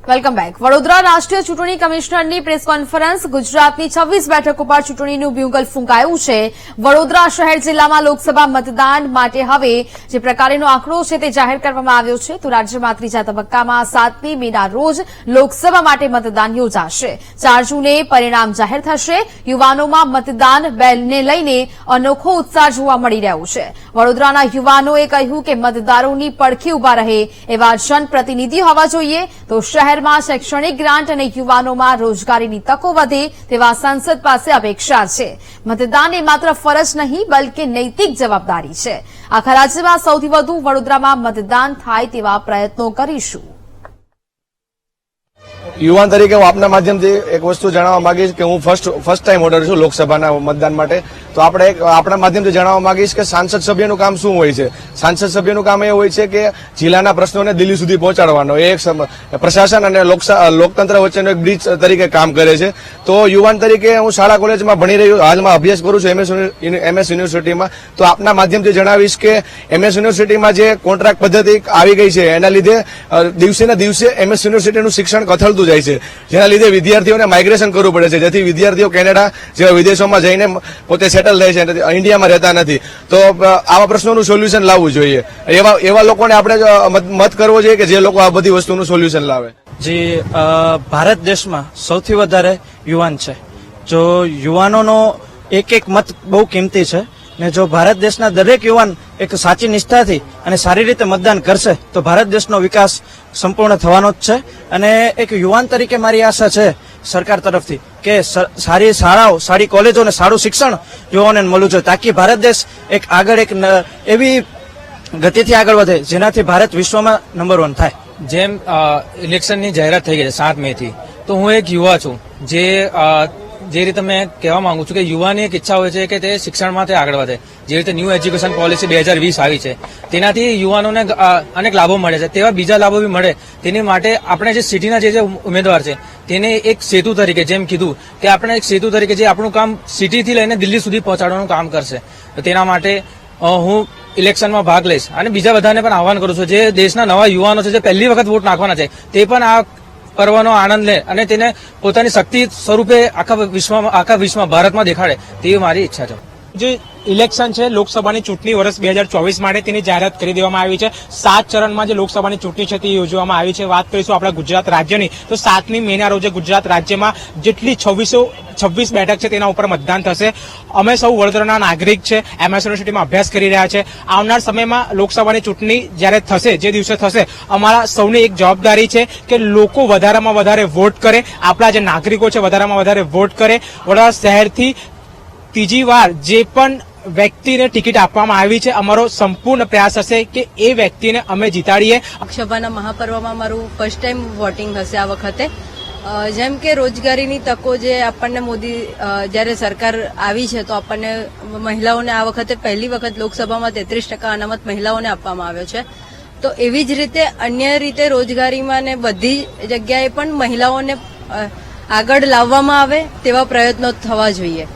Welcome back. Vadodara રાષ્ટ્રીય ચૂંટણી કમિશનરની press conference. ગુજરાતની 26 બેઠકો પર ચૂંટણીનું બ્યુગલ ફૂંકાયું છે. વડોદરા શહેર જિલ્લામાં લોકસભા મતદાન માટે હવે જે પ્રકારનો આંકડો છે તે જાહેર કરવામાં આવ્યો છે. તો રાજ્યમાં ત્રીજા તબક્કામાં 7મી મેના રોજ લોકસભા માટે મતદાન યોજાશે. 4 જૂને પરિણામ જાહેર થશે. યુવાનોમાં મતદાનને લઈને અનોખો ઉત્સાહ જોવા મળી રહ્યો છે. વડોદરાના યુવાનોએ કહ્યું કે મતદારોની પડખે ઉભા રહે એવા જનપ્રતિનિધિ હોવા જોઈએ. તો શહેરમાં શૈક્ષણિક ગ્રાન્ટ અને યુવાનોમાં રોજગારીની તકો વધે તેવા સંસદ પાસે અપેક્ષા છે. મતદાન એ માત્ર ફરજ નહીં બલકે નૈતિક જવાબદારી છે. આખા રાજ્યમાં સૌથી વધુ વડોદરામાં મતદાન થાય તેવા પ્રયત્નો કરીશું. યુવાન તરીકે હું આપના માધ્યમથી એક વસ્તુ જણાવવા માંગીશ કે હું ફર્સ્ટ ટાઈમ વોટર છું લોકસભાના મતદાન માટે. તો આપણે આપણા માધ્યમથી જણાવવા માંગીશ કે સાંસદ સભ્યનું કામ શું હોય છે. સાંસદ સભ્યનું કામ એ હોય છે કે જિલ્લાના પ્રશ્નોને દિલ્હી સુધી પહોંચાડવાનો. એ એક પ્રશાસન અને લોકતંત્ર વચ્ચેનો એક બ્રિજ તરીકે કામ કરે છે. તો યુવાન તરીકે હું શાળા કોલેજમાં ભણી રહ્યો, હાલમાં અભ્યાસ કરું છું MS યુનિવર્સિટીમાં. તો આપના માધ્યમથી જણાવીશ કે MS યુનિવર્સિટીમાં જે કોન્ટ્રાક્ટ પદ્ધતિ આવી ગઈ છે એના લીધે દિવસે ને દિવસે MS યુનિવર્સિટીનું શિક્ષણ કથળતું જાય છે, જેના લીધે વિદ્યાર્થીઓને માઇગ્રેશન કરવું પડે છે, જેથી વિદ્યાર્થીઓ કેનેડા જેવા વિદેશોમાં જઈને પોતે સેટલ થાય છે, ઇન્ડિયામાં રહેતા નથી. તો આવા પ્રશ્નોનું સોલ્યુશન લાવવું જોઈએ. એવા લોકોને આપણે મત કરવો જોઈએ કે જે લોકો આ બધી વસ્તુનું સોલ્યુશન લાવે. જે ભારત દેશમાં સૌથી વધારે યુવાન છે. જો યુવાનોનો એક એક મત બહુ કિંમતી છે ને જો ભારત દેશના દરેક યુવાન એક સાચી નિષ્ઠાથી અને સારી રીતે મતદાન કરશે તો ભારત દેશનો વિકાસ સંપૂર્ણ થવાનો જ છે. અને એક યુવાન તરીકે મારી આશા છે સરકાર તરફથી કે સારી શાળાઓ, સારી કોલેજો અને સારું શિક્ષણ યુવાનોને મળવું જોઈએ, તાકી ભારત દેશ એક આગળ એક એવી ગતિથી આગળ વધે જેનાથી ભારત વિશ્વમાં નંબર 1 થાય. જેમ ઇલેક્શનની જાહેરાત થઈ ગઈ છે 7 મે થી, તો હું એક યુવા છું. જે રીતે મેં કહેવા માંગુ છું કે યુવાની એક ઈચ્છા હોય છે કે તે શિક્ષણમાં તે આગળ વધે. જે રીતે ન્યૂ એજ્યુકેશન પોલિસી 2020 આવી છે તેનાથી યુવાનોને અનેક લાભો મળે છે, તેવા બીજા લાભો બી મળે. તેની માટે આપણે જે સિટીના જે ઉમેદવાર છે તેને એક સેતુ તરીકે, જેમ કીધું કે આપણે એક સેતુ તરીકે જે આપણું કામ સિટીથી લઈને દિલ્હી સુધી પહોંચાડવાનું કામ કરશે. તો તેના માટે હું ઇલેક્શનમાં ભાગ લઈશ અને બીજા બધાને પણ આહવાન કરું છું જે દેશના નવા યુવાનો છે જે પહેલી વખત વોટ નાખવાના છે તે પણ આ પર્વનો આનંદ લે અને તેને પોતાની શક્તિ સ્વરૂપે આખા વિશ્વમાં ભારતમાં દેખાડે તેવી મારી ઈચ્છા છે. જે ઇલેક્શન છે લોકસભાની ચૂંટણી વર્ષ 2024 માટે તેની જાહેરાત કરી દેવામાં આવી છે. 7 ચરણમાં જે લોકસભાની ચૂંટણી છે તે યોજવામાં આવી છે. વાત કરીશું આપણા ગુજરાત રાજ્યની તો 7મી મેના રોજે ગુજરાત રાજ્યમાં જેટલી 26 બેઠક છે તેના ઉપર મતદાન થશે. અમે સૌ વડોદરાના નાગરિક છે, MS યુનિવર્સિટીમાં અભ્યાસ કરી રહ્યા છે. આવનાર સમયમાં લોકસભાની ચૂંટણી જ્યારે થશે, જે દિવસે થશે, અમારા સૌની એક જવાબદારી છે કે લોકો વધારેમાં વધારે વોટ કરે, આપણા જે નાગરિકો છે વધારેમાં વધારે વોટ કરે. વડોદરા શહેરથી ત્રીજી વાર જે પણ વ્યક્તિને ટિકિટ આપવામાં આવી છે અમારો સંપૂર્ણ પ્રયાસ હશે કે એ વ્યક્તિને અમે જીતાડીએ. લોકસભાના મહાપર્વમાં મારું ફર્સ્ટ ટાઈમ વોટિંગ હશે આ વખતે. જેમ કે રોજગારીની તકો જે આપણને મોદી જ્યારે સરકાર આવી છે તો આપણને મહિલાઓને આ વખતે પહેલી વખત લોકસભામાં 33% અનામત મહિલાઓને આપવામાં આવ્યો છે. તો એવી જ રીતે અન્ય રીતે રોજગારીમાં ને બધી જગ્યાએ પણ મહિલાઓને આગળ લાવવામાં આવે તેવા પ્રયત્નો થવા જોઈએ.